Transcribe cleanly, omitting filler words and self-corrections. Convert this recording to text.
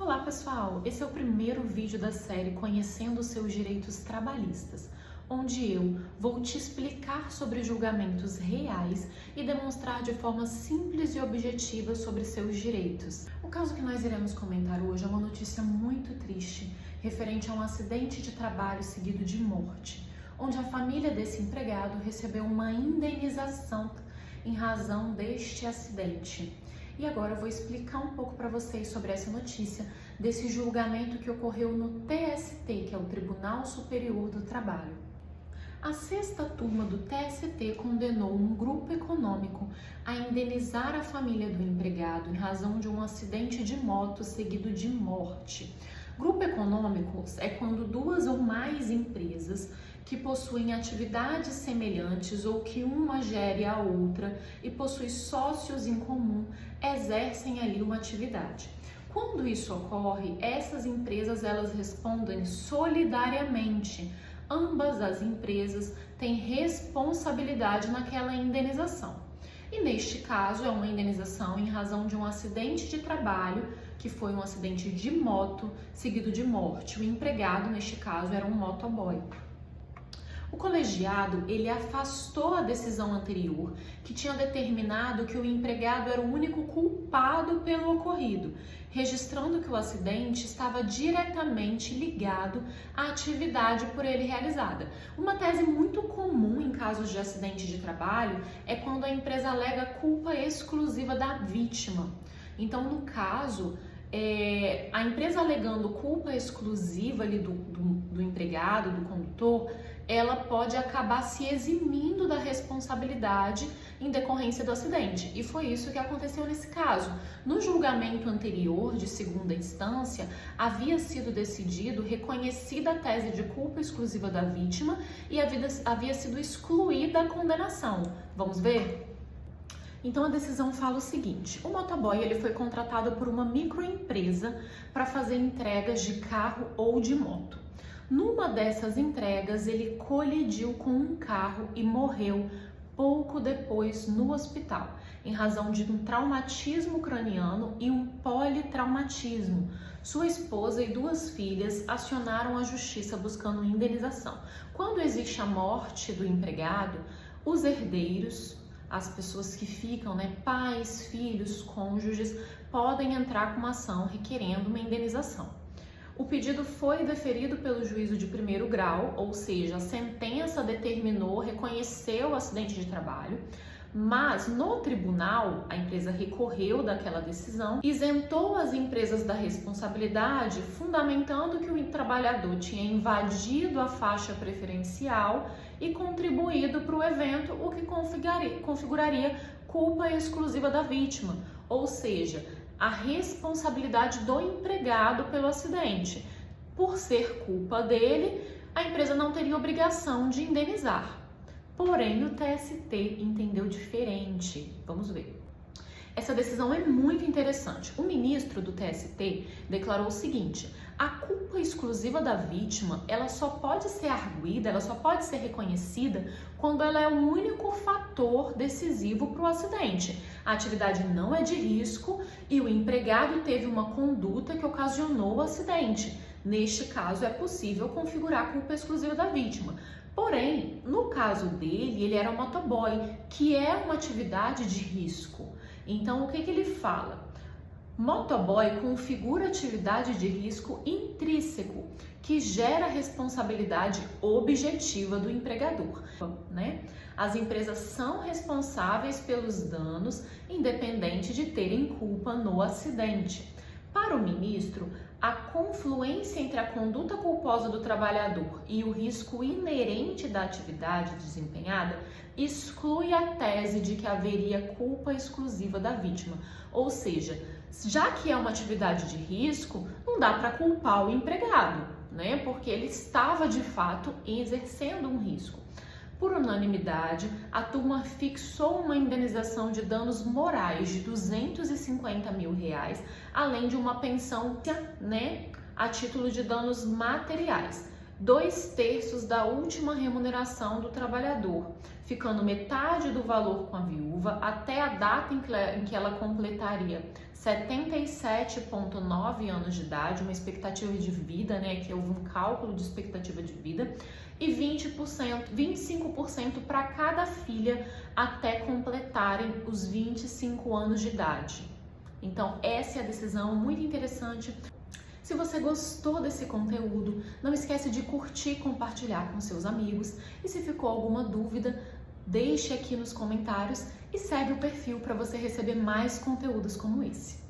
Olá pessoal, esse é o primeiro vídeo da série Conhecendo os seus direitos trabalhistas, onde eu vou te explicar sobre julgamentos reais e demonstrar de forma simples e objetiva sobre seus direitos. O caso que nós iremos comentar hoje é uma notícia muito triste, referente a um acidente de trabalho seguido de morte, onde a família desse empregado recebeu uma indenização em razão deste acidente. E agora eu vou explicar um pouco para vocês sobre essa notícia desse julgamento que ocorreu no TST, que é o Tribunal Superior do Trabalho. A sexta turma do TST condenou um grupo econômico a indenizar a família do empregado em razão de um acidente de moto seguido de morte. Grupo econômico é quando duas ou mais empresas que possuem atividades semelhantes ou que uma gere a outra e possui sócios em comum, exercem ali uma atividade. Quando isso ocorre, essas empresas elas respondem solidariamente. Ambas as empresas têm responsabilidade naquela indenização. E neste caso é uma indenização em razão de um acidente de trabalho, que foi um acidente de moto seguido de morte. O empregado, neste caso, era um motoboy. O colegiado, ele afastou a decisão anterior, que tinha determinado que o empregado era o único culpado pelo ocorrido, registrando que o acidente estava diretamente ligado à atividade por ele realizada. Uma tese muito comum em casos de acidente de trabalho é quando a empresa alega culpa exclusiva da vítima. Então, no caso, a empresa alegando culpa exclusiva ali do empregado, do condutor, ela pode acabar se eximindo da responsabilidade em decorrência do acidente. E foi isso que aconteceu nesse caso. No julgamento anterior, de segunda instância, havia sido decidido, reconhecida a tese de culpa exclusiva da vítima e havia sido excluída a condenação. Vamos ver? Então a decisão fala o seguinte: o motoboy ele foi contratado por uma microempresa para fazer entregas de carro ou de moto. Numa dessas entregas, ele colidiu com um carro e morreu pouco depois no hospital, em razão de um traumatismo craniano e um politraumatismo. Sua esposa e duas filhas acionaram a justiça buscando indenização. Quando existe a morte do empregado, os herdeiros, as pessoas que ficam, pais, filhos, cônjuges, podem entrar com uma ação requerendo uma indenização. O pedido foi deferido pelo juízo de primeiro grau, ou seja, a sentença determinou, reconheceu o acidente de trabalho, mas no tribunal a empresa recorreu daquela decisão, isentou as empresas da responsabilidade, fundamentando que o trabalhador tinha invadido a faixa preferencial e contribuído para o evento, o que configuraria culpa exclusiva da vítima, ou seja, a responsabilidade do empregado pelo acidente. Por ser culpa dele, a empresa não teria obrigação de indenizar. Porém, o TST entendeu diferente. Vamos ver. Essa decisão é muito interessante. O ministro do TST declarou o seguinte: a culpa exclusiva da vítima, ela só pode ser arguida, ela só pode ser reconhecida quando ela é o único fator decisivo para o acidente. A atividade não é de risco e o empregado teve uma conduta que ocasionou o acidente. Neste caso, é possível configurar a culpa exclusiva da vítima. Porém, no caso dele, ele era um motoboy, que é uma atividade de risco. Então, o que ele fala? Motoboy configura atividade de risco intrínseco, que gera responsabilidade objetiva do empregador, As empresas são responsáveis pelos danos, independente de terem culpa no acidente. Para o ministro, a confluência entre a conduta culposa do trabalhador e o risco inerente da atividade desempenhada exclui a tese de que haveria culpa exclusiva da vítima. Ou seja, já que é uma atividade de risco, não dá para culpar o empregado, porque ele estava de fato exercendo um risco. Por unanimidade, a turma fixou uma indenização de danos morais de R$250 mil, além de uma pensão, a título de danos materiais. 2/3 da última remuneração do trabalhador, ficando metade do valor com a viúva até a data em que ela completaria 77,9 anos de idade, uma expectativa de vida, né, que houve um cálculo de expectativa de vida, e 25% para cada filha até completarem os 25 anos de idade. Então, essa é a decisão muito interessante. Se você gostou desse conteúdo, não esquece de curtir e compartilhar com seus amigos. E se ficou alguma dúvida, deixe aqui nos comentários e segue o perfil para você receber mais conteúdos como esse.